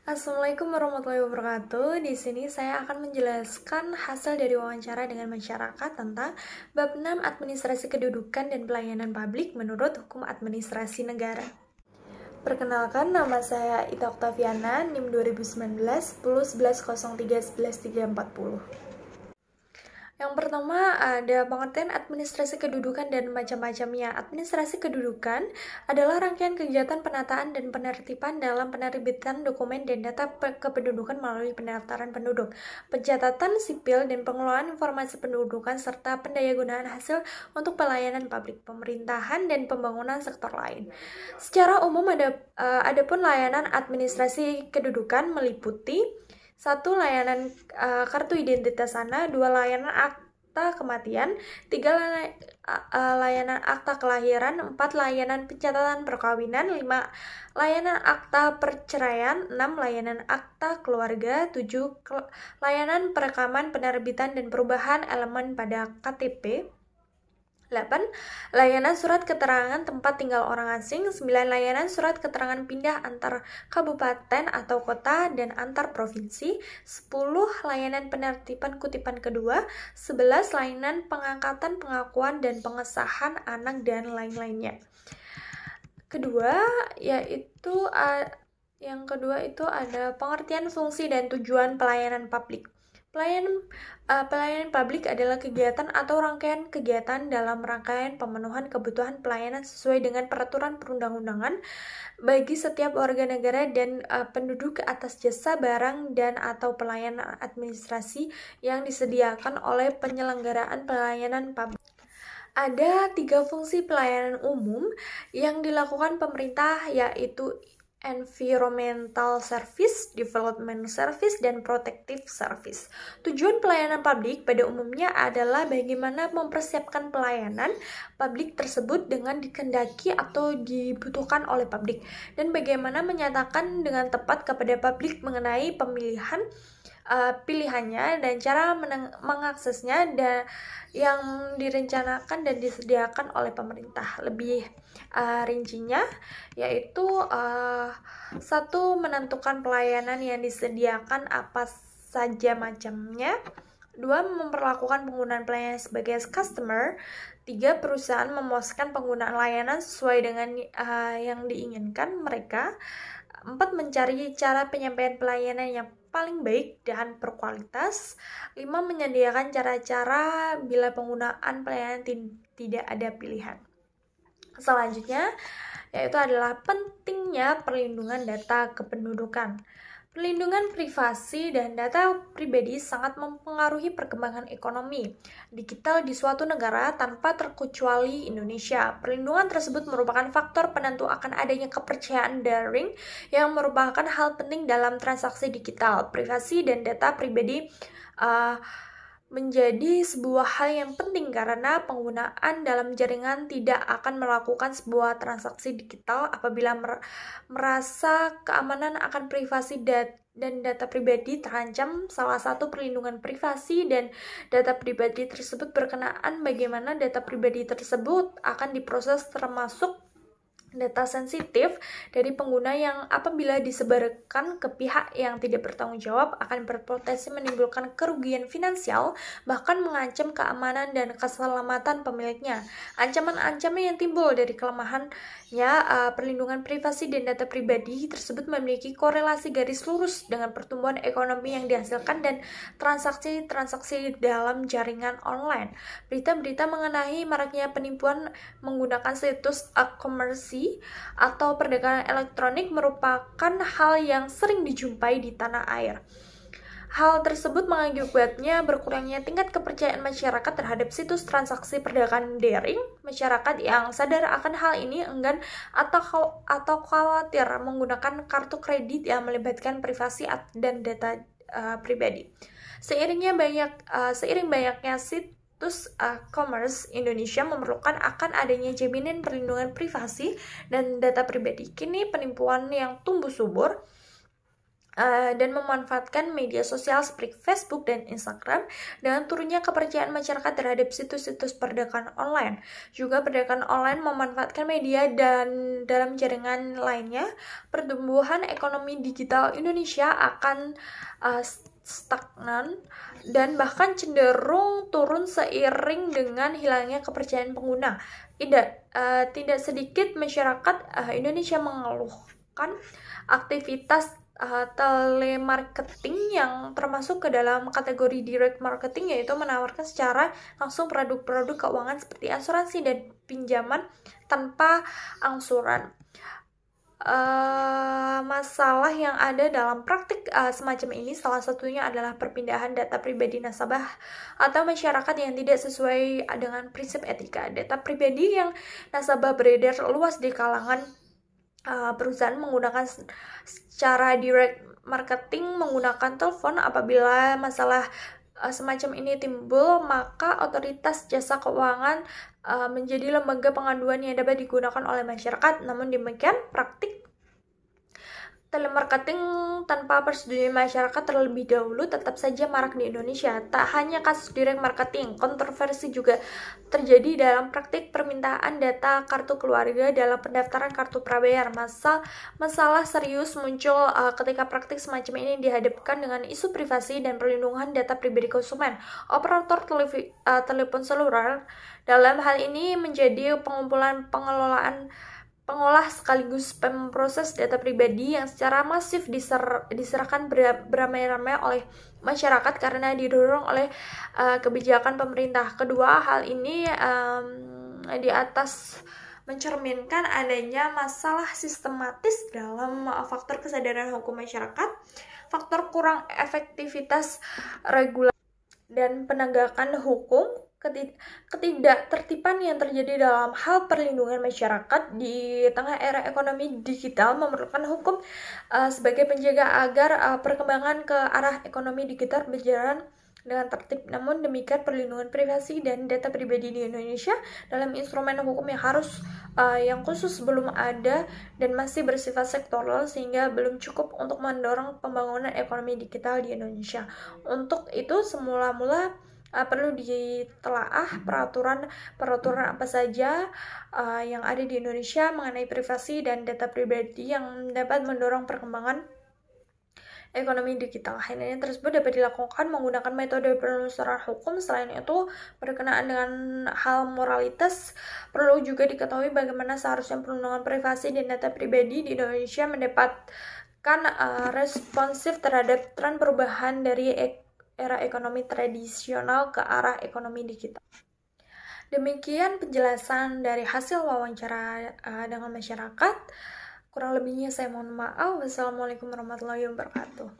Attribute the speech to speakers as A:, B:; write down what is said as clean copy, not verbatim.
A: Assalamualaikum warahmatullahi wabarakatuh. Di sini saya akan menjelaskan hasil dari wawancara dengan masyarakat tentang bab 6 Administrasi Kedudukan dan Pelayanan Publik menurut Hukum Administrasi Negara. Perkenalkan, nama saya Ita Oktaviana, NIM 2019 101103 Yang pertama ada pengertian administrasi kedudukan dan macam-macamnya. Administrasi kedudukan adalah rangkaian kegiatan penataan dan penertiban dalam penerbitan dokumen dan data kependudukan melalui pendaftaran penduduk, pencatatan sipil dan pengelolaan informasi pendudukan serta pendayagunaan hasil untuk pelayanan publik, pemerintahan dan pembangunan sektor lain. Secara umum adapun layanan administrasi kedudukan meliputi 1. Layanan kartu identitas anak, 2. Layanan akta kematian, 3. Layanan akta kelahiran, 4. Layanan pencatatan perkawinan, 5. Layanan akta perceraian, 6. Layanan akta keluarga, 7. Layanan perekaman, penerbitan dan perubahan elemen pada KTP, 8. Layanan surat keterangan tempat tinggal orang asing, 9. Layanan surat keterangan pindah antar kabupaten atau kota dan antar provinsi, 10. Layanan penertiban kutipan kedua, 11. Layanan pengangkatan, pengakuan, dan pengesahan anak dan lain-lainnya. Yang kedua itu ada pengertian fungsi dan tujuan pelayanan publik. Pelayanan publik adalah kegiatan atau rangkaian kegiatan dalam rangkaian pemenuhan kebutuhan pelayanan sesuai dengan peraturan perundang-undangan bagi setiap warga negara dan penduduk atas jasa, barang, dan atau pelayanan administrasi yang disediakan oleh penyelenggaraan pelayanan publik. Ada 3 fungsi pelayanan umum yang dilakukan pemerintah, yaitu Environmental Service, Development Service, dan Protective Service. Tujuan pelayanan publik pada umumnya adalah bagaimana mempersiapkan pelayanan publik tersebut dengan dikehendaki atau dibutuhkan oleh publik, dan bagaimana menyatakan dengan tepat kepada publik mengenai pilihannya dan cara mengaksesnya yang direncanakan dan disediakan oleh pemerintah. Lebih rincinya yaitu 1. Menentukan pelayanan yang disediakan apa saja macamnya, 2. Memperlakukan penggunaan pelayanan sebagai customer, 3. Perusahaan memuaskan penggunaan layanan sesuai dengan yang diinginkan mereka, 4. Mencari cara penyampaian pelayanan yang paling baik dan berkualitas, 5. Menyediakan cara-cara bila penggunaan pelayanan tidak ada pilihan. Selanjutnya yaitu adalah pentingnya perlindungan data kependudukan. Perlindungan privasi dan data pribadi sangat mempengaruhi perkembangan ekonomi digital di suatu negara tanpa terkecuali Indonesia. Perlindungan tersebut merupakan faktor penentu akan adanya kepercayaan daring yang merupakan hal penting dalam transaksi digital. Privasi dan data pribadi menjadi sebuah hal yang penting karena penggunaan dalam jaringan tidak akan melakukan sebuah transaksi digital apabila merasa keamanan akan privasi dan data pribadi terancam. Salah satu perlindungan privasi dan data pribadi tersebut berkenaan bagaimana data pribadi tersebut akan diproses, termasuk data sensitif dari pengguna yang apabila disebarkan ke pihak yang tidak bertanggung jawab akan berpotensi menimbulkan kerugian finansial, bahkan mengancam keamanan dan keselamatan pemiliknya. Ancaman-ancaman yang timbul dari kelemahannya perlindungan privasi dan data pribadi tersebut memiliki korelasi garis lurus dengan pertumbuhan ekonomi yang dihasilkan dan transaksi-transaksi dalam jaringan online. Berita-berita mengenai maraknya penipuan menggunakan situs e-commerce atau perdagangan elektronik merupakan hal yang sering dijumpai di tanah air. Hal tersebut mengakibatnya berkurangnya tingkat kepercayaan masyarakat terhadap situs transaksi perdagangan daring. Masyarakat yang sadar akan hal ini enggan atau khawatir menggunakan kartu kredit yang melibatkan privasi dan data pribadi. Seiring banyaknya situs commerce, Indonesia memerlukan akan adanya jaminan perlindungan privasi dan data pribadi. Kini penipuan yang tumbuh subur dan memanfaatkan media sosial seperti Facebook dan Instagram dengan turunnya kepercayaan masyarakat terhadap situs-situs perdagangan online. Juga perdagangan online memanfaatkan media dan dalam jaringan lainnya, pertumbuhan ekonomi digital Indonesia akan stagnan dan bahkan cenderung turun seiring dengan hilangnya kepercayaan pengguna. Tidak sedikit masyarakat Indonesia mengeluhkan aktivitas telemarketing yang termasuk ke dalam kategori direct marketing, yaitu menawarkan secara langsung produk-produk keuangan seperti asuransi dan pinjaman tanpa angsuran. Masalah yang ada dalam praktik semacam ini salah satunya adalah perpindahan data pribadi nasabah atau masyarakat yang tidak sesuai dengan prinsip etika. Data pribadi yang nasabah beredar luas di kalangan perusahaan menggunakan secara direct marketing menggunakan telepon. Apabila masalah semacam ini timbul, maka otoritas jasa keuangan menjadi lembaga pengaduan yang dapat digunakan oleh masyarakat. Namun demikian, praktik telemarketing tanpa persetujuan masyarakat terlebih dahulu tetap saja marak di Indonesia. Tak hanya kasus direct marketing, kontroversi juga terjadi dalam praktik permintaan data kartu keluarga dalam pendaftaran kartu prabayar. Masalah serius muncul ketika praktik semacam ini dihadapkan dengan isu privasi dan perlindungan data pribadi konsumen. Operator telepon seluler dalam hal ini menjadi pengolah sekaligus pemproses data pribadi yang secara masif diserahkan beramai-ramai oleh masyarakat karena didorong oleh kebijakan pemerintah. Kedua hal ini di atas mencerminkan adanya masalah sistematis dalam faktor kesadaran hukum masyarakat, faktor kurang efektivitas regulasi dan penegakan hukum, ketidaktertiban yang terjadi dalam hal perlindungan masyarakat di tengah era ekonomi digital memerlukan hukum sebagai penjaga agar perkembangan ke arah ekonomi digital berjalan dengan tertib. Namun demikian, perlindungan privasi dan data pribadi di Indonesia dalam instrumen hukum yang khusus belum ada dan masih bersifat sektoral sehingga belum cukup untuk mendorong pembangunan ekonomi digital di Indonesia. Untuk itu semula-mula perlu ditelaah peraturan apa saja yang ada di Indonesia mengenai privasi dan data pribadi yang dapat mendorong perkembangan ekonomi digital. Hal ini tersebut dapat dilakukan menggunakan metode penelusuran hukum. Selain itu, berkenaan dengan hal moralitas, perlu juga diketahui bagaimana seharusnya perlindungan privasi dan data pribadi di Indonesia mendapatkan responsif terhadap tren perubahan dari era ekonomi tradisional ke arah ekonomi digital. Demikian penjelasan dari hasil wawancara dengan masyarakat. Kurang lebihnya saya mohon maaf. Wassalamualaikum warahmatullahi wabarakatuh.